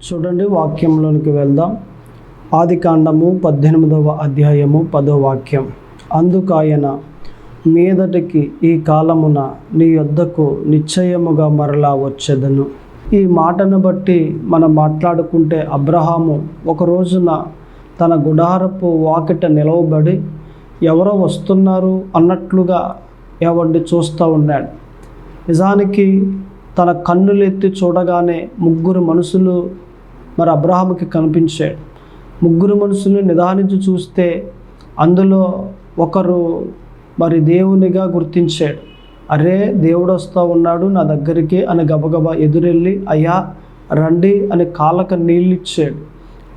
చూడండి, వాక్యంలోనికి వెళ్దాం. ఆదికాండము 18వ అధ్యాయము 10వ వాక్యం. అందుకాయన, మీదటికి ఈ కాలమున నీ యొద్దకు నిశ్చయముగా మరలా వచ్చెదను. ఈ మాటను బట్టి మనం మాట్లాడుకుంటే, అబ్రహాము ఒక రోజున తన గుడారపు వాకిట నిలవబడి ఎవరో వస్తున్నారు అన్నట్లుగా చూస్తూ ఉన్నాడు. నిజానికి తన కన్నులెత్తి చూడగానే ముగ్గురు మనుషులు అబ్రహాముకి కనిపించాడు. ముగ్గురు మనుషులు నిదానించి చూస్తే అందులో ఒకరు దేవునిగా గుర్తించాడు. అరే, దేవుడు వస్తూ ఉన్నాడు నా దగ్గరికి అని గబగబా ఎదురెళ్ళి, అయ్యా రండి అని కాళ్ళకు నీళ్ళు ఇచ్చాడు.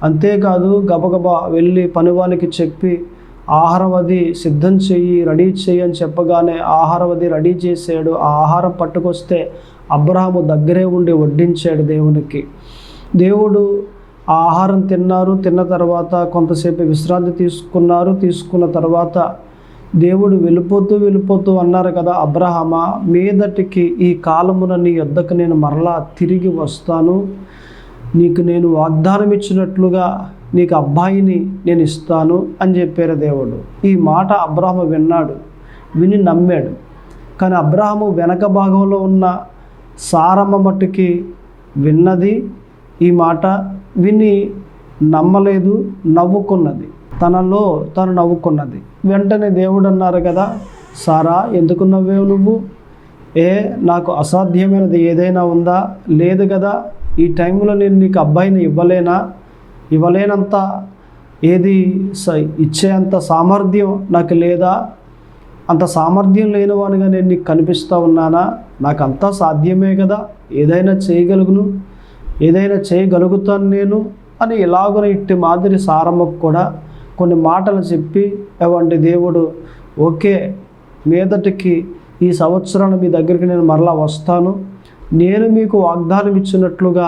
అంతేకాదు, గబగబా వెళ్ళి పనివానికి చెప్పి ఆహారం అది సిద్ధం చెయ్యి, రెడీ చెయ్యి అని చెప్పగానే ఆహారం అది రెడీ చేశాడు. ఆ ఆహారం పట్టుకొస్తే అబ్రహాము దగ్గరే ఉండి వడ్డించాడు దేవునికి. దేవుడు ఆ ఆహారం తిన్నారు. తిన్న తర్వాత కొంతసేపు విశ్రాంతి తీసుకున్న తర్వాత దేవుడు వెళ్ళిపోతూ అన్నారు కదా, అబ్రహామా, మీదటికి ఈ కాలమున నీ యొద్దకు నేను మరలా తిరిగి వస్తాను. నీకు నేను వాగ్దానం ఇచ్చినట్లుగా నీకు అబ్బాయిని నేను ఇస్తాను అని చెప్పారు దేవుడు. ఈ మాట అబ్రహాము విన్నాడు, విని నమ్మాడు. కానీ అబ్రహాము వెనక భాగంలో ఉన్న సారమ్మ మట్టుకి విన్నది, ఈ మాట విని నమ్మలేదు, నవ్వుకున్నది. తనలో తను నవ్వుకున్నది. వెంటనే దేవుడు అన్నారు కదా, సారా, ఎందుకు నవ్వేవు నువ్వు? నాకు అసాధ్యమైనది ఏదైనా ఉందా? లేదు కదా. ఈ టైంలో నేను నీకు అబ్బాయిని ఇవ్వలేనంత ఇచ్చేంత సామర్థ్యం నాకు లేదా? అంత సామర్థ్యం లేనివానిగా నేను నీకు కనిపిస్తూ ఉన్నానా? నాకు అంతా సాధ్యమే కదా, ఏదైనా చేయగలుగుతాను నేను అని ఇలాగున ఇట్టి మాదిరి సారమ్మకు కూడా కొన్ని మాటలు చెప్పి, దేవుడు ఓకే, మీదటికి ఈ సంవత్సరాలు మీ దగ్గరికి నేను మరలా వస్తాను, నేను మీకు వాగ్దానం ఇచ్చినట్లుగా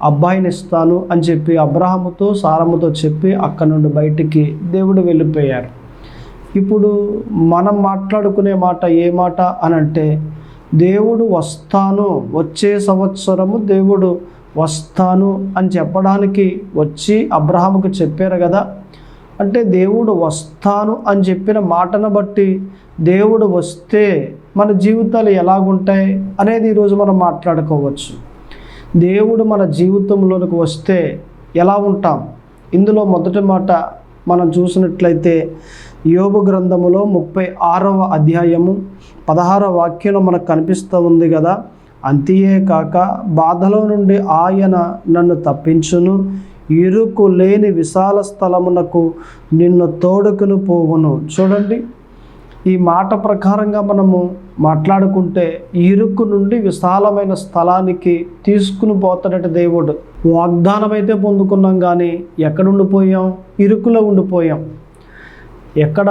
అబ్బాయిని ఇస్తాను అని చెప్పి అబ్రహాముతో సారమ్మతో చెప్పి అక్కడ నుండి బయటికి దేవుడు వెళ్ళిపోయారు. ఇప్పుడు మనం మాట్లాడుకునే మాట ఏ మాట అనంటే, దేవుడు వస్తాను, వచ్చే సంవత్సరము దేవుడు వస్తాను అని చెప్పడానికి వచ్చి అబ్రహాముకు చెప్పారు కదా. అంటే దేవుడు వస్తాను అని చెప్పిన మాటను బట్టి దేవుడు వస్తే మన జీవితాలు ఎలాగుంటాయి అనేది ఈరోజు మనం మాట్లాడుకోవచ్చు. దేవుడు మన జీవితంలోనికి వస్తే ఎలా ఉంటాం? ఇందులో మొదటి మాట మనం చూసినట్లయితే యోబు గ్రంథములో 36వ అధ్యాయము 16వ వాక్యంలో మనకు కనిపిస్తూ ఉంది కదా, అంతియే కాక బాధలో నుండి ఆయన నన్ను తప్పించును, ఇరుకు లేని విశాల స్థలమునకు నిన్ను తోడుకుని పోవును. చూడండి, ఈ మాట ప్రకారంగా మనము మాట్లాడుకుంటే ఇరుకు నుండి విశాలమైన స్థలానికి తీసుకుని పోతాడట దేవుడు. వాగ్దానం అయితే పొందుకున్నాం, కానీ ఎక్కడ ఉండిపోయాం? ఇరుకులో ఉండిపోయాం. ఎక్కడ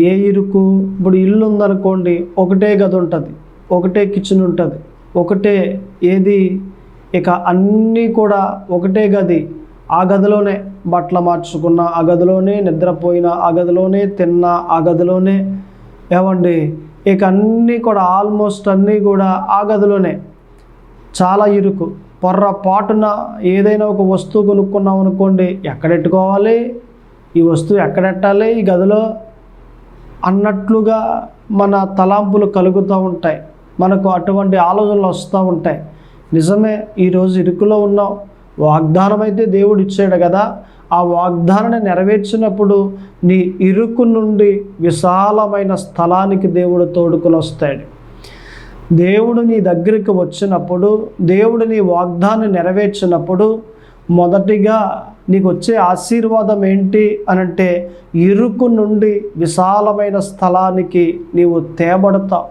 ఏ ఇరుకు? ఇప్పుడు ఇల్లు ఉందనుకోండి, ఒకటే గది ఉంటుంది, ఒకటే కిచెన్ ఉంటుంది, ఒకటే ఇక అన్నీ కూడా ఒకటే గది. ఆ గదిలోనే బట్టలు మార్చుకున్నా, ఆ గదిలోనే నిద్రపోయినా, ఆ గదిలోనే తిన్నా, ఆ గదిలోనే ఇక అన్నీ కూడా ఆల్మోస్ట్ అన్నీ కూడా ఆ గదిలోనే. చాలా ఇరుకు. పొర్రపాటున ఏదైనా ఒక వస్తువు కొనుక్కున్నాం అనుకోండి, ఎక్కడెట్టుకోవాలి, ఈ వస్తువు ఎక్కడెట్టాలి ఈ గదిలో అన్నట్లుగా మన తలాంపులు కలుగుతూ ఉంటాయి. మనకు అటువంటి ఆలోచనలు వస్తూ ఉంటాయి. నిజమే, ఈరోజు ఇరుకులో ఉన్నాం. వాగ్దానం అయితే దేవుడు ఇచ్చాడు కదా, ఆ వాగ్దానాన్ని నెరవేర్చినప్పుడు నీ ఇరుకు నుండి విశాలమైన స్థలానికి దేవుడు తోడుకుని వస్తాడు. దేవుడు నీ దగ్గరికి వచ్చినప్పుడు, దేవుడు నీ వాగ్దాన్ని నెరవేర్చినప్పుడు మొదటిగా నీకు వచ్చే ఆశీర్వాదం ఏంటి అనంటే, ఇరుకు నుండి విశాలమైన స్థలానికి నీవు తేబడతావు.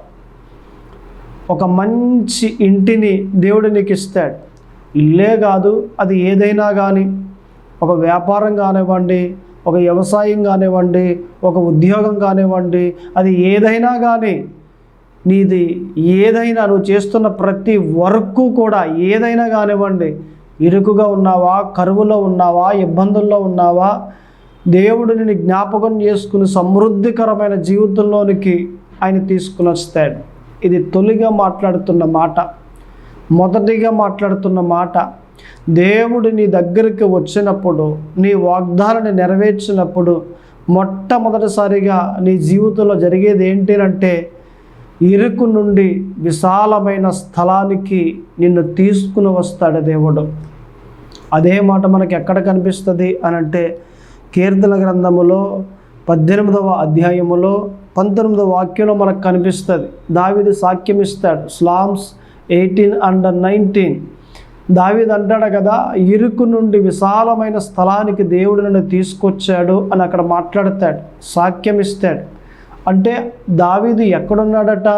ఒక మంచి ఇంటిని దేవుడు నీకు ఇస్తాడు. ఇల్లే కాదు, అది ఏదైనా కానీ, ఒక వ్యాపారం కానివ్వండి, ఒక వ్యవసాయం కానివ్వండి, ఒక ఉద్యోగం కానివ్వండి, అది ఏదైనా కానీ, నీది ఏదైనా, నువ్వు చేస్తున్న ప్రతి వర్క్ కూడా ఏదైనా కానివ్వండి, ఇరుకుగా ఉన్నావా, కరువులో ఉన్నావా, ఇబ్బందుల్లో ఉన్నావా, దేవుడు నిన్ను జ్ఞాపకం చేసుకుని సమృద్ధికరమైన జీవితంలోనికి ఆయన తీసుకుని వస్తాడు. ఇది తొలిగా మాట్లాడుతున్న మాట, మొదటిగా మాట్లాడుతున్న మాట. దేవుడు నీ దగ్గరికి వచ్చినప్పుడు, నీ వాగ్దానాన్ని నెరవేర్చినప్పుడు మొట్టమొదటిసారిగా నీ జీవితంలో జరిగేది ఏంటి అంటే, ఇరుకు నుండి విశాలమైన స్థలానికి నిన్ను తీసుకుని వస్తాడు దేవుడు. అదే మాట మనకి ఎక్కడ కనిపిస్తుంది అని అంటే, కీర్తన గ్రంథములో 18వ అధ్యాయములో 19వ వాక్యంలో మనకు కనిపిస్తుంది. దావీదు సాక్ష్యం ఇస్తాడు. Psalms 18:19 దావీదు అంటాడు కదా, ఇరుకు నుండి విశాలమైన స్థలానికి దేవుడు నన్ను తీసుకొచ్చాడు అని అక్కడ మాట్లాడతాడు, సాక్ష్యం ఇస్తాడు. అంటే దావీదు ఎక్కడున్నాడట?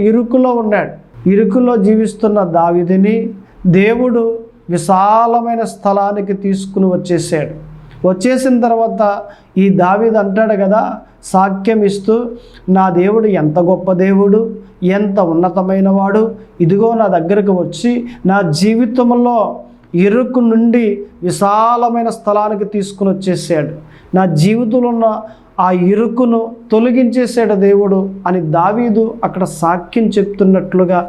ఇరుకులో ఉన్నాడు. ఇరుకులో జీవిస్తున్న దావీదుని దేవుడు విశాలమైన స్థలానికి తీసుకుని వచ్చేసాడు. వచ్చేసిన తర్వాత ఈ దావీదు అంటాడు కదా, సాక్ష్యం ఇస్తూ, నా దేవుడు ఎంత గొప్ప దేవుడు, ఎంత ఉన్నతమైన వాడు, ఇదిగో నా దగ్గరకు వచ్చి నా జీవితంలో ఇరుకు నుండి విశాలమైన స్థలానికి తీసుకుని వచ్చేసాడు, నా జీవితంలో ఉన్న ఆ ఇరుకును తొలగించేసాడు దేవుడు అని దావీదు అక్కడ సాక్ష్యం చెప్తున్నట్లుగా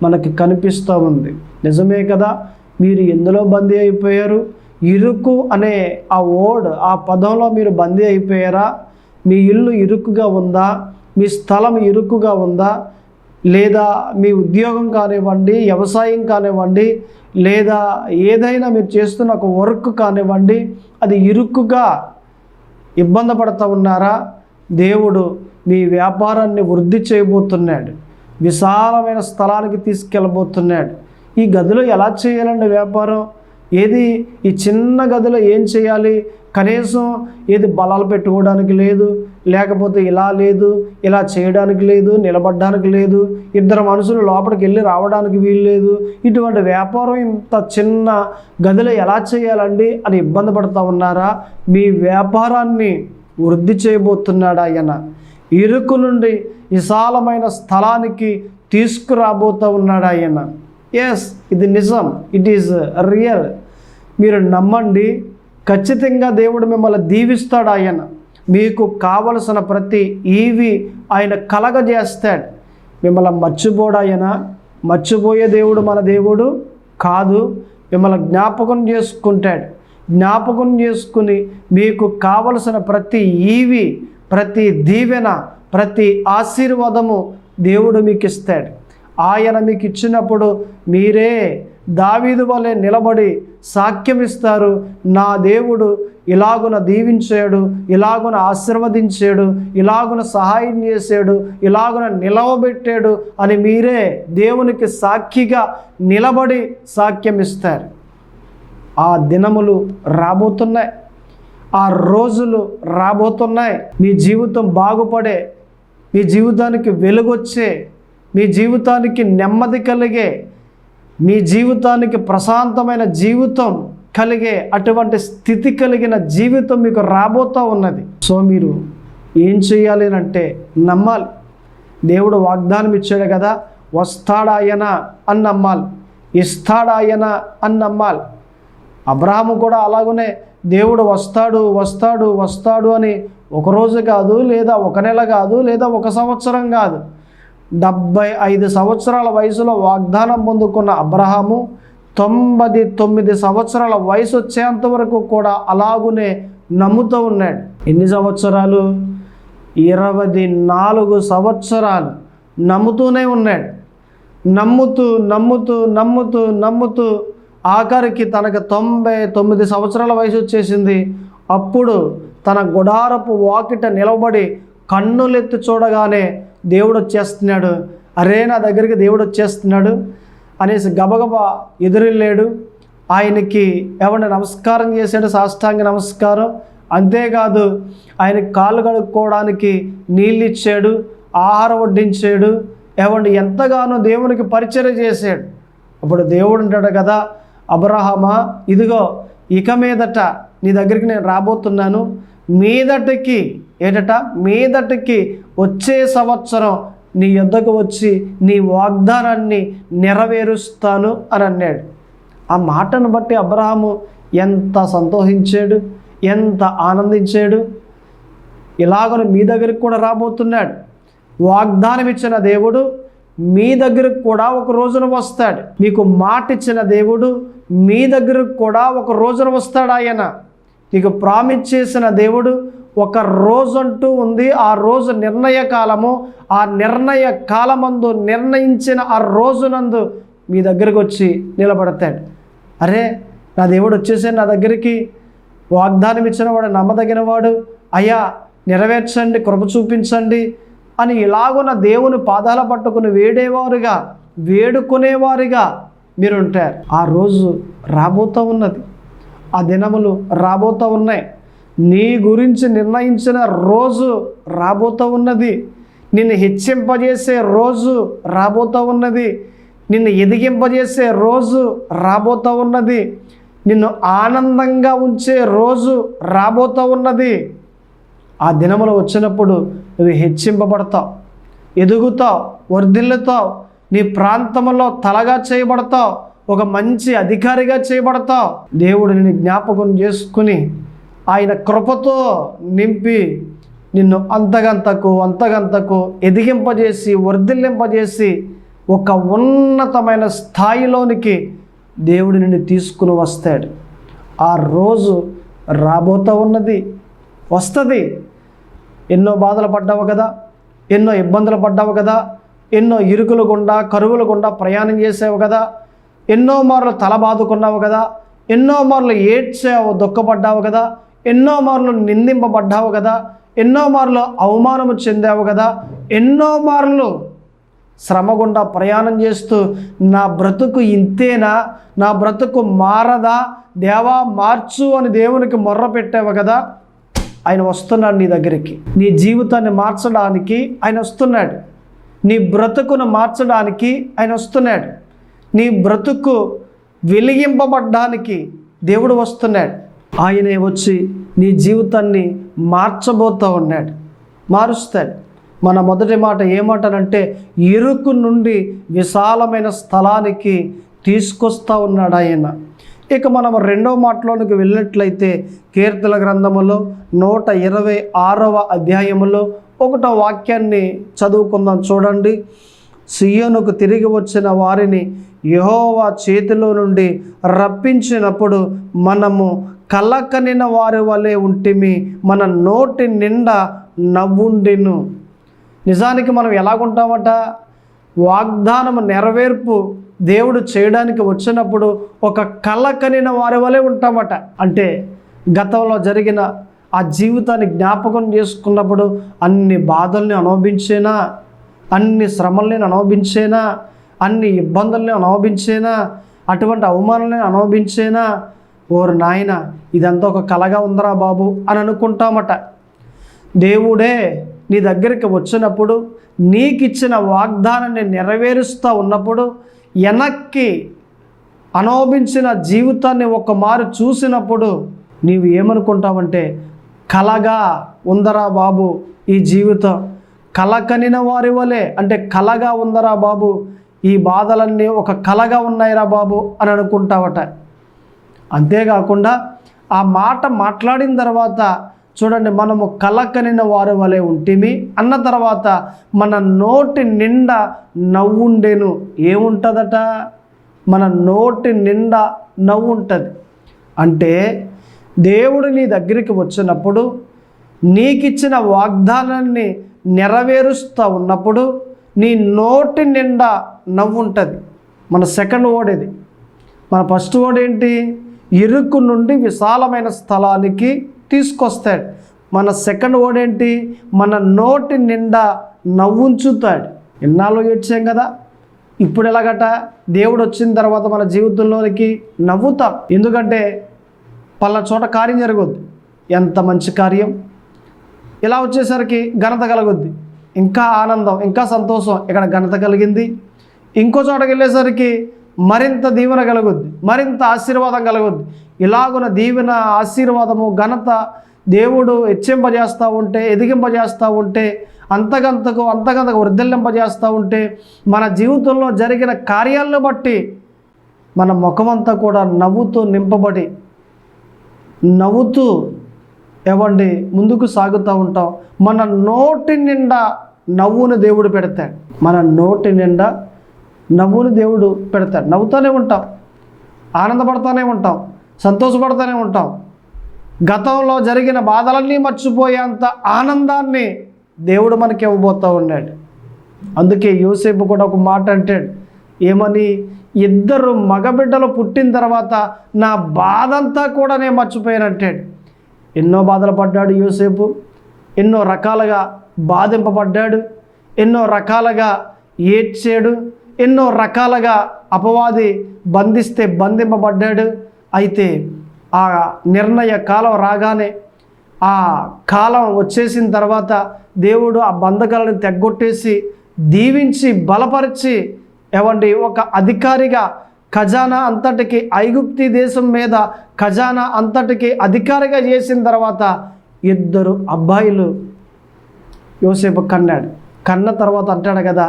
మనకి కనిపిస్తూ ఉంది. నిజమే కదా, మీరు ఎందులో బందీ అయిపోయారు? ఇరుకు అనే ఆ వర్డ్, ఆ పదంలో మీరు బందీ అయిపోయారా? మీ ఇల్లు ఇరుకుగా ఉందా? మీ స్థలం ఇరుకుగా ఉందా? లేదా మీ ఉద్యోగం కానివ్వండి, వ్యవసాయం కానివ్వండి, లేదా ఏదైనా మీరు చేస్తున్న ఒక వర్క్ కానివ్వండి, అది ఇరుకుగా ఇబ్బంది పడుతూ ఉన్నారా? దేవుడు మీ వ్యాపారాన్ని వృద్ధి చేయబోతున్నాడు, విశాలమైన స్థలానికి తీసుకెళ్ళబోతున్నాడు. ఈ గదిలో ఎలా చేయాలండి వ్యాపారం? ఏది ఈ చిన్న గదిలో ఏం చేయాలి? కనీసం ఏది బలాలు పెట్టుకోవడానికి లేదు, లేకపోతే ఇలా లేదు, ఇలా చేయడానికి లేదు, నిలబడడానికి లేదు, ఇద్దరు మనుషులు లోపలికి వెళ్ళి రావడానికి వీలు లేదు. ఇటువంటి వ్యాపారం ఇంత చిన్న గదిలో ఎలా చేయాలండి అని ఇబ్బంది పడుతూ ఉన్నారా? మీ వ్యాపారాన్ని వృద్ధి చేయబోతున్నాడు ఆయన. ఇరుకు నుండి విశాలమైన స్థలానికి తీసుకురాబోతూ ఉన్నాడు ఆయన. ఎస్, ఇది నిజం, ఇట్ ఈజ్ రియల్. మీరు నమ్మండి, ఖచ్చితంగా దేవుడు మిమ్మల్ని దీవిస్తాడు. ఆయన మీకు కావలసిన ప్రతి ఈవి ఆయన కలగజేస్తాడు. మిమ్మల్ని మర్చిపోడు ఆయన. మర్చిపోయే దేవుడు మన దేవుడు కాదు. మిమ్మల్ని జ్ఞాపకం చేసుకుంటాడు. జ్ఞాపకం చేసుకుని మీకు కావలసిన ప్రతి ఈవి, ప్రతి దీవెన, ప్రతి ఆశీర్వాదము దేవుడు మీకు ఇస్తాడు. ఆయన మీకు ఇచ్చినప్పుడు మీరే దావీదు వలె నిలబడి సాక్ష్యం ఇస్తారు, నా దేవుడు ఇలాగున దీవించాడు, ఇలాగున ఆశీర్వదించాడు, ఇలాగున సహాయం చేశాడు, ఇలాగున నిలవబెట్టాడు అని మీరే దేవునికి సాక్షిగా నిలబడి సాక్ష్యం ఇస్తారు. ఆ దినములు రాబోతున్నాయి, ఆ రోజులు రాబోతున్నాయి. మీ జీవితం బాగుపడే, మీ జీవితానికి వెలుగొచ్చే, మీ జీవితానికి నెమ్మది కలిగే, మీ జీవితానికి ప్రశాంతమైన జీవితం కలిగే అటువంటి స్థితి కలిగిన జీవితం మీకు రాబోతూ ఉన్నది. సో మీరు ఏం చేయాలి అంటే నమ్మాలి. దేవుడు వాగ్దానం ఇచ్చాడు కదా, వస్తాడాయన అని నమ్మాలి, ఇస్తాడాయన అని నమ్మాలి. అబ్రహాము కూడా అలాగనే దేవుడు వస్తాడు వస్తాడు వస్తాడు అని ఒకరోజు కాదు, లేదా ఒక నెల కాదు, లేదా ఒక సంవత్సరం కాదు, 75 సంవత్సరాల వయసులో వాగ్దానం పొందుకున్న అబ్రహాము 99 సంవత్సరాల వయసు వచ్చేంత వరకు కూడా అలాగునే నమ్ముతూ ఉన్నాడు. ఎన్ని సంవత్సరాలు? 24 సంవత్సరాలు నమ్ముతూనే ఉన్నాడు. నమ్ముతూ నమ్ముతూ నమ్ముతూ నమ్ముతూ ఆఖరికి తనకు 99 సంవత్సరాల వయసు వచ్చేసింది. అప్పుడు తన గుడారపు వాకిట నిలబడి కన్నులెత్తి చూడగానే దేవుడు వచ్చేస్తున్నాడు. అరే, నా దగ్గరికి దేవుడు వచ్చేస్తున్నాడు అనేసి గబగబా ఎదురెళ్ళాడు. ఆయనకి ఎవరిని నమస్కారం చేశాడు, సాష్టాంగ నమస్కారం. అంతేకాదు, ఆయనకి కాళ్ళు కడుక్కోవడానికి నీళ్ళు ఇచ్చాడు, ఆహారం వడ్డించాడు, ఎవరిని ఎంతగానో దేవునికి పరిచయం చేశాడు. అప్పుడు దేవుడు అంటాడు కదా, అబ్రహామా, ఇదిగో ఇక మీదట నీ దగ్గరికి నేను రాబోతున్నాను, మీదటికి మీదటికి వచ్చే సంవత్సరం నీ యొద్దకు వచ్చి నీ వాగ్దానాన్ని నెరవేరుస్తాను అని అన్నాడు. ఆ మాటను బట్టి అబ్రహాము ఎంత సంతోషించాడు, ఎంత ఆనందించాడు. ఇలాగను మీ దగ్గరికి కూడా రాబోతున్నాడు. వాగ్దానం ఇచ్చిన దేవుడు మీ దగ్గరకు కూడా ఒక రోజున వస్తాడు. మీకు మాట ఇచ్చిన దేవుడు మీ దగ్గరకు కూడా ఒక రోజున వస్తాడు. ఆయన మీకు ప్రామిస్ చేసిన దేవుడు ఒక రోజు అంటూ ఉంది. ఆ రోజు నిర్ణయ కాలము. ఆ నిర్ణయ కాలమందు నిర్ణయించిన ఆ రోజునందు మీ దగ్గరకు వచ్చి నిలబడతాడు. అరే, నా దేవుడు వచ్చేసాడు నా దగ్గరికి, వాగ్దానం ఇచ్చిన వాడు నమ్మదగిన వాడు, అయ్యా నెరవేర్చండి, కృప చూపించండి అని ఇలాగున్న దేవుని పాదాల పట్టుకుని వేడేవారుగా, వేడుకునేవారుగా మీరుంటారు. ఆ రోజు రాబోతూ ఉన్నది. ఆ దినములు రాబోతూ ఉన్నాయి. నీ గురించి నిర్ణయించిన రోజు రాబోతూ ఉన్నది. నిన్ను హెచ్చింపజేసే రోజు రాబోతూ ఉన్నది. నిన్ను ఎదిగింపజేసే రోజు రాబోతూ ఉన్నది. నిన్ను ఆనందంగా ఉంచే రోజు రాబోతూ ఉన్నది. ఆ దినములు వచ్చినప్పుడు నువ్వు హెచ్చింపబడతావు, ఎదుగుతావు, వర్ధిల్లుతావు. నీ ప్రాంతంలో తలగా చేయబడతావు, ఒక మంచి అధికారిగా చేయబడతావు. దేవుడు నిన్ను జ్ఞాపకం చేసుకుని ఆయన కృపతో నింపి నిన్ను అంతకంతకు ఎదిగింపజేసి, వర్ధిల్లింపజేసి ఒక ఉన్నతమైన స్థాయిలోనికి దేవుడు నిన్ను తీసుకుని వస్తాడు. ఆ రోజు రాబోతూ ఉన్నది, వస్తుంది. ఎన్నో బాధలు పడ్డావు కదా, ఎన్నో ఇబ్బందులు పడ్డావు కదా, ఎన్నో ఇరుకుల గుండా, కరువుల గుండా ప్రయాణం చేసావు కదా, ఎన్నో మార్లు తల బాదుకున్నావు కదా, ఎన్నో మార్లు ఏడ్చావు, దుఃఖపడ్డావు కదా, ఎన్నో మార్లు నిందింపబడ్డావు కదా, ఎన్నో మార్లు అవమానము చెందావు కదా, ఎన్నో మార్లు శ్రమ గుండా ప్రయాణం చేస్తూ నా బ్రతుకు ఇంతేనా, నా బ్రతుకు మారదా, దేవా మార్చు అని దేవునికి మొర్ర పెట్టావు కదా. ఆయన వస్తున్నాడు నీ దగ్గరికి. నీ జీవితాన్ని మార్చడానికి ఆయన వస్తున్నాడు. నీ బ్రతుకును మార్చడానికి ఆయన వస్తున్నాడు. నీ బ్రతుకు వెలిగింపబడ్డానికి దేవుడు వస్తున్నాడు. ఆయనే వచ్చి నీ జీవితాన్ని మార్చబోతూ ఉన్నాడు, మారుస్తాడు. మన మొదటి మాట ఏమాటనంటే ఇరుకు నుండి విశాలమైన స్థలానికి తీసుకొస్తూ ఉన్నాడు ఆయన. ఇక మనం రెండవ మాటలోనికి వెళ్ళినట్లయితే కీర్తన గ్రంథములో 126వ అధ్యాయములో 1వ వాక్యాన్ని చదువుకుందాం. చూడండి. సియోనుకు తిరిగి వచ్చిన వారిని యెహోవా చేతిలో నుండి రప్పించినప్పుడు మనము కలకనిన వారి వలె ఉంటిమి, మన నోటి నిండా నవ్వుండెను. నిజానికి మనం ఎలాగుంటామట? వాగ్దానం నెరవేర్పు దేవుడు చేయడానికి వచ్చినప్పుడు ఒక కలకనిన వారి వలె ఉంటామట. అంటే గతంలో జరిగిన ఆ జీవితాన్ని జ్ఞాపకం చేసుకున్నప్పుడు అన్ని బాధల్ని అనుభవించేనా, అన్ని శ్రమల్ని అనుభవించేనా, అన్ని ఇబ్బందుల్ని అనుభవించేనా, అటువంటి అవమానాలని అనుభవించేనా, ఓరు నాయన ఇదంతా ఒక కలగా ఉందరా బాబు అని అనుకుంటామట. దేవుడే నీ దగ్గరికి వచ్చినప్పుడు, నీకు ఇచ్చిన వాగ్దానాన్ని నెరవేరుస్తూ ఉన్నప్పుడు, వెనక్కి అనుభవించిన జీవితాన్ని ఒక మారు చూసినప్పుడు నీవు ఏమనుకుంటావంటే, కలగా ఉందరా బాబు ఈ జీవితం, కలకనిన వారి వలె, అంటే కలగా ఉందరా బాబు, ఈ బాధలన్నీ ఒక కలగా ఉన్నాయిరా బాబు అని అనుకుంటావట. అంతేకాకుండా ఆ మాట మాట్లాడిన తర్వాత చూడండి, మనము కలకనిన వారి వలె ఉంటిమి అన్న తర్వాత మన నోటి నిండా నవ్వుండెను. ఏముంటుందట? మన నోటి నిండా నవ్వు ఉంటుంది. అంటే దేవుడు నీ దగ్గరికి వచ్చినప్పుడు, నీకిచ్చిన వాగ్దానాన్ని నెరవేరుస్తూ ఉన్నప్పుడు నీ నోటి నిండా నవ్వు ఉంటుంది. మన సెకండ్ వర్డ్ ఇది. మన ఫస్ట్ వర్డ్ ఏంటి? ఇరుకు నుండి విశాలమైన స్థలానికి తీసుకొస్తాడు. మన సెకండ్ వర్డ్ ఏంటి? మన నోటి నిండా నవ్వుంచుతాడు. ఎన్నాళ్ళు ఏడ్చాం కదా, ఇప్పుడు ఎలాగట? దేవుడు వచ్చిన తర్వాత మన జీవితంలోనికి నవ్వుతాం. ఎందుకంటే పలానా చోట కార్యం జరగొద్దు, ఎంత మంచి కార్యం, ఇలా వచ్చేసరికి ఘనత కలగొద్ది, ఇంకా ఆనందం, ఇంకా సంతోషం, ఇక్కడ ఘనత కలిగింది. ఇంకో చోటకి వెళ్ళేసరికి మరింత దీవెన కలగొద్ది, మరింత ఆశీర్వాదం కలగొద్ది. ఇలాగున దీవెన, ఆశీర్వాదము, ఘనత దేవుడు హెచ్చింపజేస్తూ ఉంటే, ఎదిగింపజేస్తూ ఉంటే, అంతకంతకు వర్ధిల్లింపజేస్తూ ఉంటే, మన జీవితంలో జరిగిన కార్యాలను బట్టి మన ముఖమంతా కూడా నవ్వుతూ నింపబడి, నవ్వుతూ ముందుకు సాగుతూ ఉంటాం. మన నోటి నిండా నవ్వును దేవుడు పెడతాడు. మన నోటి నిండా నవ్వును దేవుడు పెడతాడు. నవ్వుతూనే ఉంటాం, ఆనందపడుతూనే ఉంటాం, సంతోషపడుతూనే ఉంటాం. గతంలో జరిగిన బాధలన్నీ మర్చిపోయేంత ఆనందాన్ని దేవుడు మనకి ఇవ్వబోతూ ఉన్నాడు. అందుకే యోసేపు కూడా ఒక మాట అంటాడు, ఏమని? 2 మగబిడ్డలు పుట్టిన తర్వాత నా బాధంతా కూడా నేను మర్చిపోయానంటాడు. ఎన్నో బాధలు పడ్డాడు యోసేపు, ఎన్నో రకాలుగా బాధింపబడ్డాడు, ఎన్నో రకాలుగా ఏడ్చాడు, ఎన్నో రకాలుగా అపవాది బంధిస్తే బంధింపబడ్డాడు. అయితే ఆ నిర్ణయ కాలం రాగానే, ఆ కాలం వచ్చేసిన తర్వాత దేవుడు ఆ బంధకాలను తెగ్గొట్టేసి దీవించి బలపరిచి ఒక అధికారిగా ఖజానా అంతటికి, ఐగుప్తి దేశం మీద ఖజానా అంతటికి అధికారిగా చేసిన తర్వాత 2 అబ్బాయిలు యోసేపు కన్నాడు. కన్న తర్వాత అంటాడు కదా,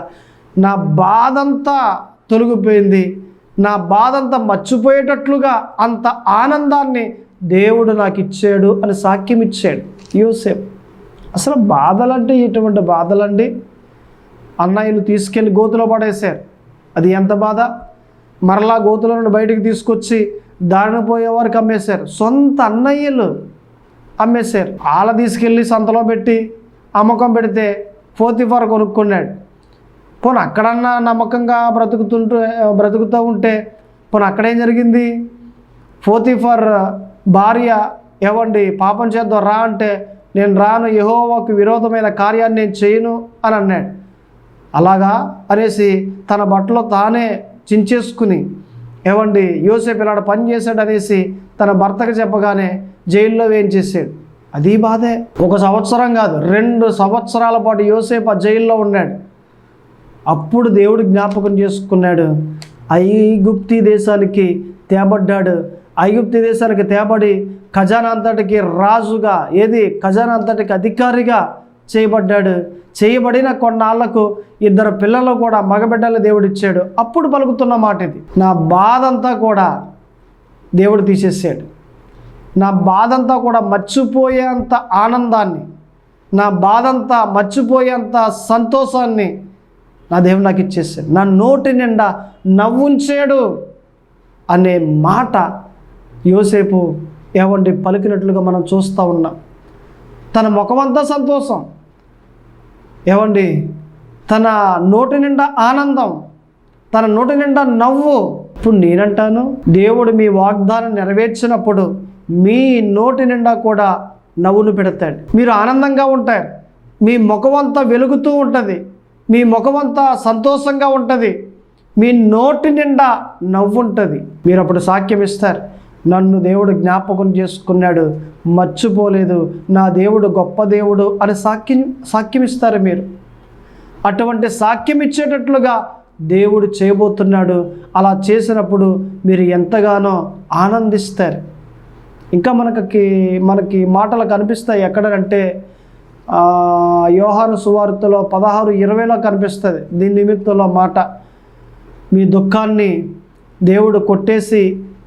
నా బాధంతా తొలగిపోయింది, నా బాధంతా మర్చిపోయేటట్లుగా అంత ఆనందాన్ని దేవుడు నాకు ఇచ్చాడు అని సాక్ష్యం ఇచ్చాడు యోసేపు. అసలు బాధలంటే ఎటువంటి బాధలండి? అన్నయ్యలు తీసుకెళ్ళి గోతులో పడేశారు, అది ఎంత బాధ. మరలా గోతుల నుండి బయటికి తీసుకొచ్చి దారిన పోయేవారికి అమ్మేశారు. సొంత అన్నయ్యలు అమ్మేశారు. ఆల తీసుకెళ్ళి సంతలో పెట్టి అమ్మకం పెడితే పోతిఫర్ కొనుక్కున్నాడు. పోనీ అక్కడన్నా నమ్మకంగా బ్రతుకుతూ ఉంటే పోనీ అక్కడేం జరిగింది? పోతిఫర్ భార్య పాపం చేద్దాం రా అంటే, నేను రాను, యెహోవాకు విరోధమైన కార్యాన్ని నేను చేయను అని అన్నాడు. అలాగా అనేసి తన బట్టలో తానే చించేసుకుని యోసేపు ఇలాంటి పని చేశాడు అనేసి తన భర్తకు చెప్పగానే జైల్లో వేయించేసాడు. అది బాధే. 1 సంవత్సరం కాదు, 2 సంవత్సరాల పాటు యోసేపు ఆ జైల్లో ఉన్నాడు. అప్పుడు దేవుడు జ్ఞాపకం చేసుకున్నాడు. ఐగుప్తి దేశానికి తేబడ్డాడు. ఐగుప్తి దేశానికి తేబడి ఖజానా అంతటికి రాజుగా, ఖజానా అంతటికి అధికారిగా చేయబడ్డాడు. చేయబడిన కొన్నాళ్లకు 2 పిల్లలు కూడా మగబిడ్డలు దేవుడు ఇచ్చాడు. అప్పుడు పలుకుతున్న మాట ఇది, నా బాధంతా కూడా దేవుడు తీసేసాడు. నా బాధంతా కూడా మర్చిపోయేంత ఆనందాన్ని, నా బాధంతా మర్చిపోయేంత సంతోషాన్ని నా దేవుడు నాకు ఇచ్చేసాడు. నా నోటి నిండా నవ్వుంచాడు అనే మాట యోసేపు పలికినట్లుగా మనం చూస్తూ ఉన్నాం. తన ముఖమంతా సంతోషం, తన నోటి నిండా ఆనందం, తన నోటి నిండా నవ్వు. ఇప్పుడు నేనంటాను, దేవుడు మీ వాగ్దానం నెరవేర్చినప్పుడు మీ నోటి నిండా కూడా నవ్వును పెడతాడు. మీరు ఆనందంగా ఉంటారు, మీ ముఖమంతా వెలుగుతూ ఉంటుంది, మీ ముఖమంతా సంతోషంగా ఉంటుంది, మీ నోటి నిండా నవ్వు ఉంటుంది. మీరు అప్పుడు సాక్ష్యం ఇస్తారు, నన్ను దేవుడు జ్ఞాపకం చేసుకున్నాడు, మర్చిపోలేదు, నా దేవుడు గొప్ప దేవుడు అని సాక్ష్యం ఇస్తారు మీరు. అటువంటి సాక్ష్యం ఇచ్చేటట్లుగా దేవుడు చేయబోతున్నాడు. అలా చేసినప్పుడు మీరు ఎంతగానో ఆనందిస్తారు. ఇంకా మనకి మాటలు కనిపిస్తాయి ఎక్కడంటే యోహాను సువార్తలో 16:20లో కనిపిస్తుంది. దీని నిమిత్తంలో మాట, మీ దుఃఖాన్ని దేవుడు కొట్టేసి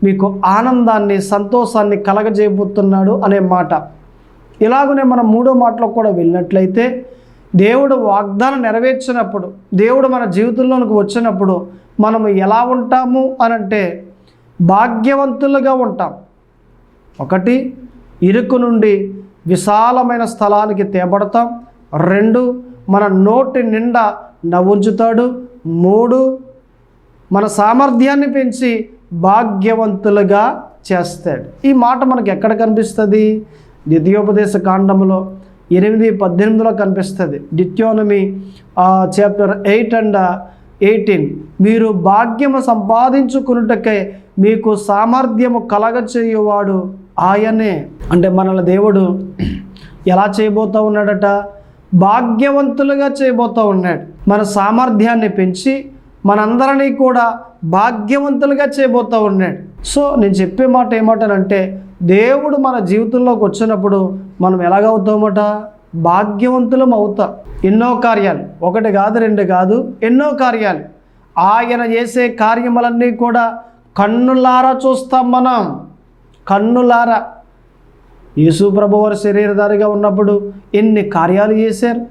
మీకు ఆనందాన్ని, సంతోషాన్ని కలగజేయబోతున్నాడు అనే మాట. ఇలాగనే మనం 3వ మాటలో కూడా వెళ్ళినట్లయితే, దేవుడు వాగ్దానం నెరవేర్చినప్పుడు, దేవుడు మన జీవితంలోనికి వచ్చినప్పుడు మనం ఎలా ఉంటాము అనంటే భాగ్యవంతులుగా ఉంటాం. 1, ఇరుకు నుండి విశాలమైన స్థలానికి తేబడతాం. 2, మన నోటి నిండా నవ్వుంచుతాడు. 3, మన సామర్థ్యాన్ని పెంచి భాగ్యవంతులుగా చేస్తాడు. ఈ మాట మనకు ఎక్కడ కనిపిస్తుంది? ద్వితీయోపదేశ కాండములో 8:18లో కనిపిస్తుంది. డిట్యోనమీ చాప్టర్ 8 and 18, మీరు భాగ్యము సంపాదించుకున్నటకై మీకు సామర్థ్యము కలగచేయువాడు ఆయనే. అంటే మనల్ని దేవుడు ఎలా చేయబోతూ ఉన్నాడట? భాగ్యవంతులుగా చేయబోతూ ఉన్నాడు. మన సామర్థ్యాన్ని పెంచి మనందరినీ కూడా భాగ్యవంతులుగా చేయబోతూ ఉన్నాడు. సో నేను చెప్పే మాట ఏమంటానంటే, దేవుడు మన జీవితంలోకి వచ్చినప్పుడు మనం ఎలాగవుతామట? భాగ్యవంతులం అవుతాం. ఎన్నో కార్యాలు, 1 కాదు 2 కాదు, ఎన్నో కార్యాలు. ఆయన చేసే కార్యములన్నీ కూడా కన్నులారా చూస్తాం మనం, కన్నులారా. యేసు ప్రభువారు శరీరధారిగా ఉన్నప్పుడు ఎన్ని కార్యాలు చేశారు,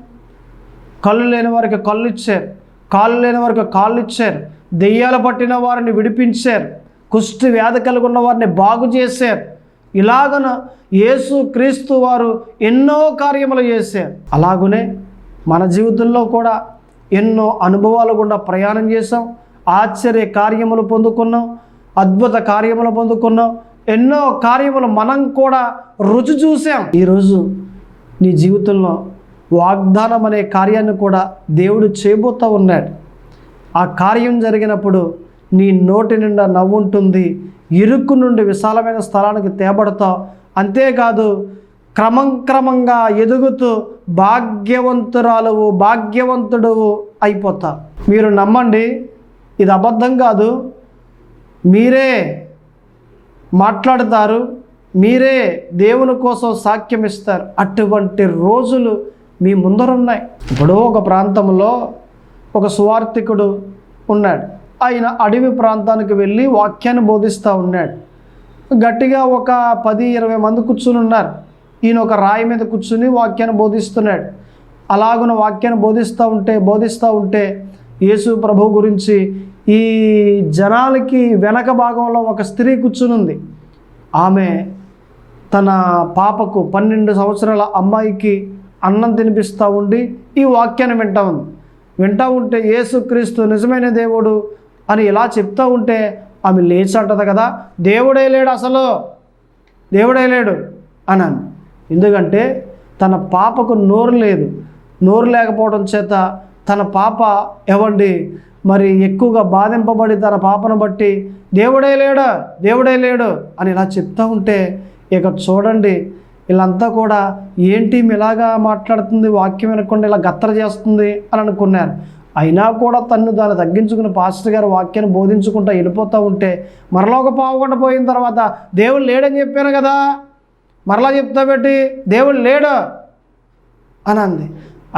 కళ్ళు లేని వారికి కళ్ళు ఇచ్చారు, కాళ్ళు లేని వారికి కాళ్ళు ఇచ్చారు, దెయ్యాలు పట్టిన వారిని విడిపించారు, కుష్టి వ్యాధి కలిగి ఉన్న వారిని బాగు చేశారు. ఇలాగన యేసు క్రీస్తు వారు ఎన్నో కార్యములు చేశారు. అలాగనే మన జీవితంలో కూడా ఎన్నో అనుభవాలు గుండా ప్రయాణం చేసాం, ఆశ్చర్య కార్యములు పొందుకున్నాం, అద్భుత కార్యములు పొందుకున్నాం, ఎన్నో కార్యములు మనం కూడా రుచి చూసాం. ఈరోజు నీ జీవితంలో వాగ్దానం అనే కార్యాన్ని కూడా దేవుడు చేయబోతూ ఉన్నాడు. ఆ కార్యం జరిగినప్పుడు నీ నోటి నిండా నవ్వుంటుంది, ఇరుకు నుండి విశాలమైన స్థలానికి తేబడతావు. అంతేకాదు క్రమంగా ఎదుగుతూ భాగ్యవంతురాలువు భాగ్యవంతుడువు అయిపోతావు. మీరు నమ్మండి, ఇది అబద్ధం కాదు. మీరే మాట్లాడతారు, మీరే దేవుని కోసం సాక్ష్యం ఇస్తారు. అటువంటి రోజులు మీ ముందరున్నాయి. ఇప్పుడు ఒక ప్రాంతంలో ఒక సువార్థికుడు ఉన్నాడు. ఆయన అడవి ప్రాంతానికి వెళ్ళి వాక్యాన్ని బోధిస్తూ ఉన్నాడు. గట్టిగా ఒక 10-20 మంది కూర్చుని ఉన్నారు. ఈయన ఒక రాయి మీద కూర్చుని వాక్యాన్ని బోధిస్తున్నాడు. అలాగున వాక్యాన్ని బోధిస్తూ ఉంటే యేసు ప్రభు గురించి ఈ జనాలకి వెనక భాగంలో ఒక స్త్రీ కూర్చుని ఉంది. ఆమె తన పాపకు 12 సంవత్సరాల అమ్మాయికి అన్నం తినిపిస్తూ ఉండి ఈ వాక్యాన్ని వింటూ ఉంటే యేసుక్రీస్తు నిజమైన దేవుడు అని ఇలా చెప్తూ ఉంటే ఆమె లేచి అంటది కదా, దేవుడే లేడు, అసలు దేవుడే లేడు అన్నాను. ఎందుకంటే తన పాపకు నోరు లేదు. నోరు లేకపోవడం చేత తన పాప మరి ఎక్కువగా బాధింపబడి తన పాపను బట్టి దేవుడే లేడు అని ఇలా చెప్తూ ఉంటే ఇక చూడండి, వీళ్ళంతా కూడా ఏంటి ఇలాగా మాట్లాడుతుంది, వాక్యం వినకుండా ఇలా గత్తర చేస్తుంది అని అనుకున్నారు. అయినా కూడా దాన్ని తగ్గించుకుని పాస్టర్ గారు వాక్యాన్ని బోధించుకుంటూ వెళ్ళిపోతూ ఉంటే మరలా ఒక పావుగంట పోయిన తర్వాత దేవుడు లేడని చెప్పాను కదా, మరలా చెప్తా పెట్టి దేవుడు లేడు అని అంది.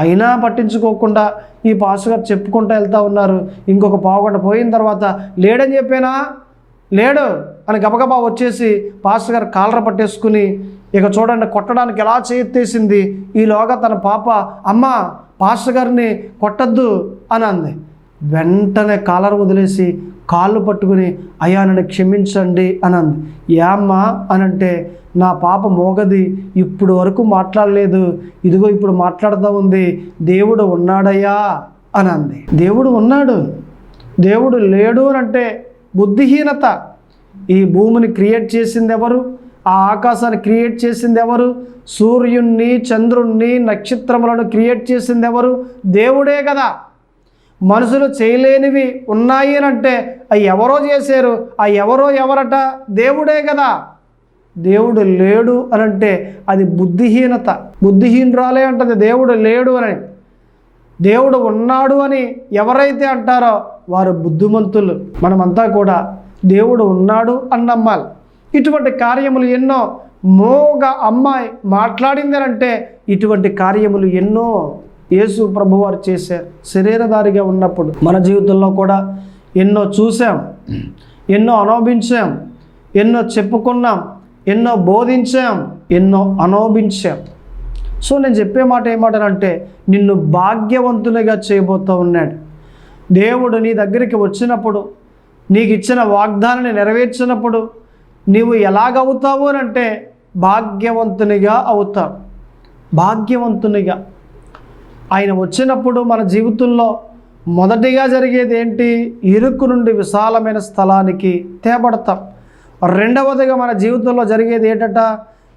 అయినా పట్టించుకోకుండా ఈ పాస్టర్ గారు చెప్పుకుంటూ వెళ్తూ ఉన్నారు. ఇంకొక పావుగంట పోయిన తర్వాత లేడని చెప్పానా, లేడు అని గబగబా వచ్చేసి పాస్టర్ గారు కాలర పట్టేసుకుని ఇక చూడండి కొట్టడానికి ఎలా చేయెత్తేసింది. ఈలోగా తన పాప అమ్మ పాస్టర్ గారిని కొట్టద్దు అని అంది. వెంటనే కాలర్ వదిలేసి కాళ్ళు పట్టుకుని అయ్యా నన్ను క్షమించండి అని అంది. ఏమ్మా అనంటే నా పాప మోగది, ఇప్పుడు వరకు మాట్లాడలేదు, ఇదిగో ఇప్పుడు మాట్లాడుతూ ఉంది, దేవుడు ఉన్నాడయ్యా అని అంది. దేవుడు ఉన్నాడు, దేవుడు లేడు అని అంటే బుద్ధిహీనత. ఈ భూమిని క్రియేట్ చేసింది ఎవరు? ఆ ఆకాశాన్ని క్రియేట్ చేసింది ఎవరు? సూర్యుణ్ణి, చంద్రుణ్ణి, నక్షత్రములను క్రియేట్ చేసింది ఎవరు? దేవుడే కదా. మనుషులు చేయలేనివి ఉన్నాయి అని అంటే అవి ఎవరో చేశారు, ఆ ఎవరట? దేవుడే కదా. దేవుడు లేడు అని అంటే అది బుద్ధిహీనత. బుద్ధిహీనురాలే అంటది దేవుడు లేడు అని. దేవుడు ఉన్నాడు అని ఎవరైతే అంటారో వారు బుద్ధిమంతులు. మనమంతా కూడా దేవుడు ఉన్నాడు అని నమ్మాలి. ఇటువంటి కార్యములు ఎన్నో మోగ అమ్మాయి మాట్లాడింది అంటే ఇటువంటి కార్యములు ఎన్నో యేసు ప్రభువారు చేశారు శరీరధారిగా ఉన్నప్పుడు. మన జీవితంలో కూడా ఎన్నో చూసాం, ఎన్నో అనుభవించాం, ఎన్నో చెప్పుకున్నాం, ఎన్నో బోధించాం, ఎన్నో అనుభవించాం. సో నేను చెప్పే మాట ఏమాటనంటే నిన్ను భాగ్యవంతునిగా చేయబోతూ ఉన్నాడు దేవుడు. నీ దగ్గరికి వచ్చినప్పుడు, నీకు ఇచ్చిన వాగ్దానాన్ని నెరవేర్చినప్పుడు నీవు ఎలాగవుతావు అని అంటే భాగ్యవంతునిగా అవుతావు. భాగ్యవంతునిగా ఆయన వచ్చినప్పుడు మన జీవితంలో మొదటిగా జరిగేది ఏంటి? ఇరుకు నుండి విశాలమైన స్థలానికి తేబడతాం. రెండవదిగా మన జీవితంలో జరిగేది ఏంటట?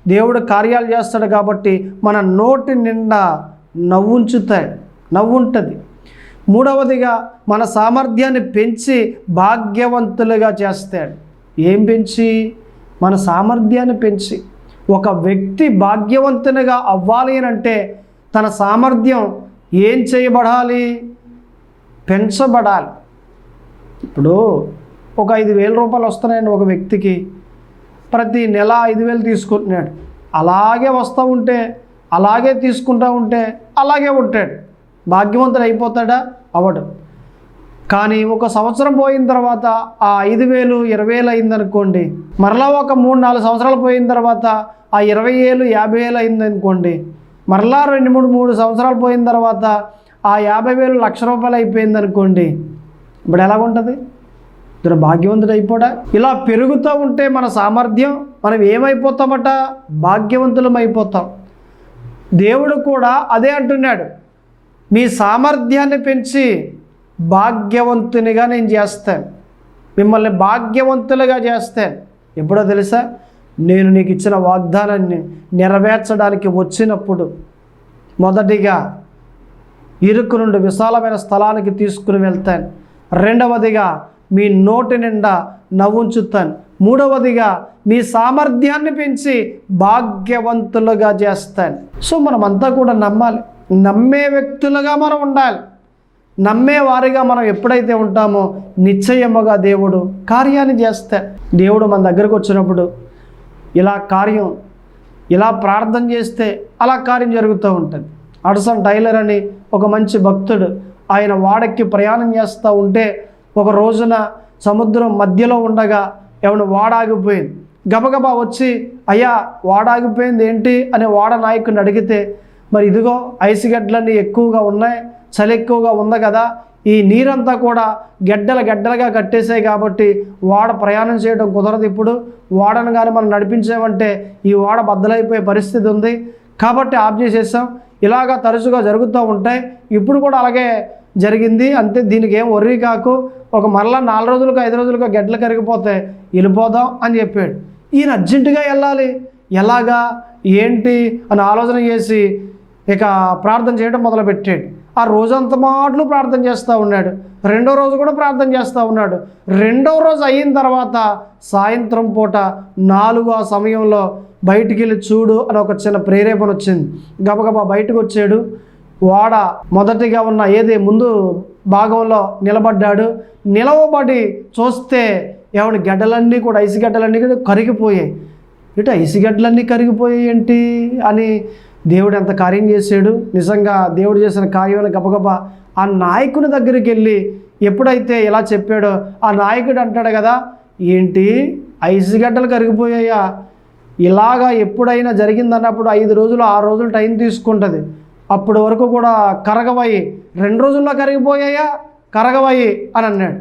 దేవుడు కార్యాలు చేస్తాడు కాబట్టి మన నోటి నిండా నవ్వుంటుంది. మూడవదిగా మన సామర్థ్యాన్ని పెంచి భాగ్యవంతులుగా చేస్తాడు. ఏం పెంచి? మన సామర్థ్యాన్ని పెంచి. ఒక వ్యక్తి భాగ్యవంతునిగా అవ్వాలి అని అంటే తన సామర్థ్యం ఏం చేయబడాలి? పెంచబడాలి. ఇప్పుడు ఒక 5,000 రూపాయలు వస్తున్నాయండి ఒక వ్యక్తికి, ప్రతి నెల 5,000 తీసుకుంటున్నాడు. అలాగే వస్తూ ఉంటే, అలాగే తీసుకుంటూ ఉంటే అలాగే ఉంటాడు. భాగ్యవంతుడు అయిపోతాడా? అవడు. కానీ ఒక సంవత్సరం పోయిన తర్వాత ఆ 5,000 20,000 అయిందనుకోండి, మరలా ఒక 3-4 సంవత్సరాలు పోయిన తర్వాత ఆ 20,000 50,000 అయిందనుకోండి, మరలా 2-3 సంవత్సరాలు పోయిన తర్వాత ఆ 50,000 1,00,000 అయిపోయింది అనుకోండి, ఇప్పుడు ఎలాగుంటుంది? ఇతను భాగ్యవంతుడు అయిపోడా? ఇలా పెరుగుతూ ఉంటే మన సామర్థ్యం, మనం ఏమైపోతామట? భాగ్యవంతులం అయిపోతాం. దేవుడు కూడా అదే అంటున్నాడు, మీ సామర్థ్యాన్ని పెంచి భాగ్యవంతునిగా నేను చేస్తాను, మిమ్మల్ని భాగ్యవంతులుగా చేస్తాను. ఎప్పుడో తెలుసా? నేను నీకు ఇచ్చిన వాగ్దానాన్ని నెరవేర్చడానికి వచ్చినప్పుడు మొదటిగా ఇరుకు నుండి విశాలమైన స్థలానికి తీసుకుని వెళ్తాను. రెండవదిగా మీ నోటి నిండా నవ్వుంచుతాను. మూడవదిగా మీ సామర్థ్యాన్ని పెంచి భాగ్యవంతులుగా చేస్తాను. సో మనమంతా కూడా నమ్మాలి, నమ్మే వ్యక్తులుగా మనం ఉండాలి. నమ్మే వారిగా మనం ఎప్పుడైతే ఉంటామో నిశ్చయముగా దేవుడు కార్యాన్ని చేస్తాడు. దేవుడు మన దగ్గరకు వచ్చినప్పుడు ఇలా కార్యం, ఇలా ప్రార్థన చేస్తే అలా కార్యం జరుగుతూ ఉంటుంది. అడ్సన్ టైలర్ అని ఒక మంచి భక్తుడు, ఆయన వాడెక్కి ప్రయాణం చేస్తూ ఉంటే ఒక రోజున సముద్రం మధ్యలో ఉండగా ఏమైనా వాడాగిపోయింది. గబగబా వచ్చి, అయ్యా వాడాగిపోయింది ఏంటి అని వాడ నాయకుడిని అడిగితే, మరి ఇదిగో ఐసుగడ్డలన్నీ ఎక్కువగా ఉన్నాయి, చలి ఎక్కువగా ఉంది కదా, ఈ నీరంతా కూడా గడ్డలుగా కట్టేసాయి కాబట్టి వాడ ప్రయాణం చేయడం కుదరదు. ఇప్పుడు వాడను కానీ మనం నడిపించామంటే ఈ వాడ బద్దలైపోయే పరిస్థితి ఉంది కాబట్టి ఆఫ్ చేసేసాం. ఇలాగా తరచుగా జరుగుతూ ఉంటాయి, ఇప్పుడు కూడా అలాగే జరిగింది, అంతే, దీనికి ఏం వర్రీ కాకు, ఒక మరలా 4 రోజులకు 5 రోజులకు గడ్డలు కరిగిపోతే వెళ్ళిపోదాం అని చెప్పాడు. ఈయన అర్జెంటుగా వెళ్ళాలి, ఎలాగా ఏంటి అని ఆలోచన చేసి ఇక ప్రార్థన చేయడం మొదలుపెట్టాడు. ఆ రోజంత మాటలు ప్రార్థన చేస్తూ ఉన్నాడు. రెండో రోజు కూడా ప్రార్థన చేస్తూ ఉన్నాడు. రెండో రోజు అయిన తర్వాత సాయంత్రం పూట 4 ఆ సమయంలో బయటికి వెళ్ళి చూడు అని ఒక చిన్న ప్రేరేపణ వచ్చింది. గబగబా బయటకు వచ్చాడు. వాడ మొదటిగా ఉన్న ఏది ముందు భాగంలో నిలబడ్డాడు. నిలవబడి చూస్తే ఏమైనా గడ్డలన్నీ కూడా, ఐసు గడ్డలన్నీ కూడా కరిగిపోయాయి. ఇటు ఐసు గడ్డలన్నీ కరిగిపోయాయి ఏంటి అని దేవుడు ఎంత కార్యం చేశాడు. నిజంగా దేవుడు చేసిన కార్యం గబగబా ఆ నాయకుని దగ్గరికి వెళ్ళి ఎప్పుడైతే ఇలా చెప్పాడో ఆ నాయకుడు అంటాడు కదా, ఏంటి ఐసు గడ్డలు కరిగిపోయాయా? ఇలాగా ఎప్పుడైనా జరిగిందన్నప్పుడు 5 రోజులు 6 రోజులు టైం తీసుకుంటుంది. అప్పటి వరకు కూడా కరగవయి, 2 రోజుల్లో కరిగిపోయాయా? కరగవయి అని అన్నాడు.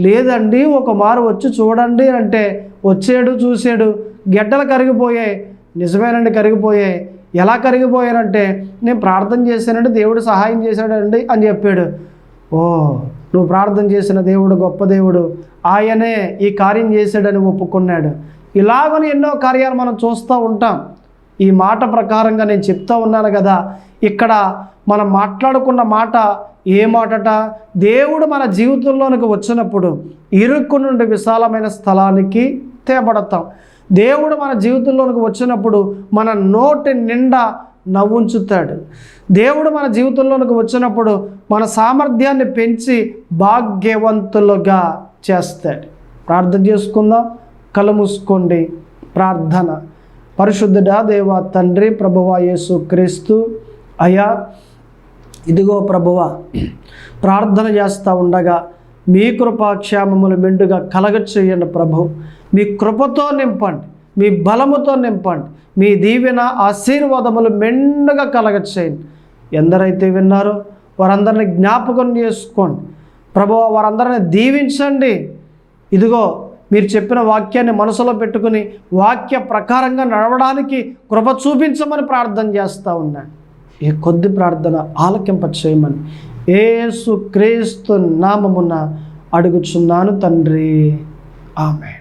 లేదండి, ఒక మారు వచ్చి చూడండి అంటే వచ్చాడు, చూశాడు, గడ్డలు కరిగిపోయాయి. నిజమేనండి, కరిగిపోయాయి. ఎలా కరిగిపోయానంటే నేను ప్రార్థన చేశానండి, దేవుడు సహాయం చేశాడండి అని చెప్పాడు. ఓ, నువ్వు ప్రార్థన చేసిన దేవుడు గొప్ప దేవుడు, ఆయనే ఈ కార్యం చేశాడని ఒప్పుకున్నాడు. ఇలాగని ఎన్నో కార్యాలు మనం చూస్తూ ఉంటాం. ఈ మాట ప్రకారంగా నేను చెప్తూ ఉన్నాను కదా, ఇక్కడ మనం మాట్లాడుకున్న మాట ఏ మాటట? దేవుడు మన జీవితంలోనికి వచ్చినప్పుడు ఇరుకు నుండి విశాలమైన స్థలానికి తేబడతాం. దేవుడు మన జీవితంలోనికి వచ్చినప్పుడు మన నోటి నిండా నవ్వుంచుతాడు. దేవుడు మన జీవితంలోనికి వచ్చినప్పుడు మన సామర్థ్యాన్ని పెంచి భాగ్యవంతులుగా చేస్తాడు. ప్రార్థన చేసుకుందాం, కళ్ళు మూసుకోండి. ప్రార్థన. పరిశుద్ధుడా దేవా తండ్రి, ప్రభువా యేసు క్రీస్తు, అయ్యా ఇదిగో ప్రభువా, ప్రార్థన చేస్తూ ఉండగా మీ కృపాక్షేమములు మెండుగా కలగచేయండి ప్రభు. మీ కృపతో నింపండి, మీ బలముతో నింపండి, మీ దీవెన ఆశీర్వాదములు మెండుగా కలగచేయండి. ఎందరైతే విన్నారో వారందరిని జ్ఞాపకం చేసుకోండి ప్రభువా, వారందరిని దీవించండి. ఇదిగో మీరు చెప్పిన వాక్యాన్ని మనసులో పెట్టుకుని వాక్య ప్రకారంగా నడవడానికి కృప చూపించమని ప్రార్థన చేస్తూ ఉన్నాను. ఈ కొద్ది ప్రార్థన ఆలకింప చేయమని యేసు క్రీస్తు నామమున అడుగుచున్నాను తండ్రి, ఆమేన్.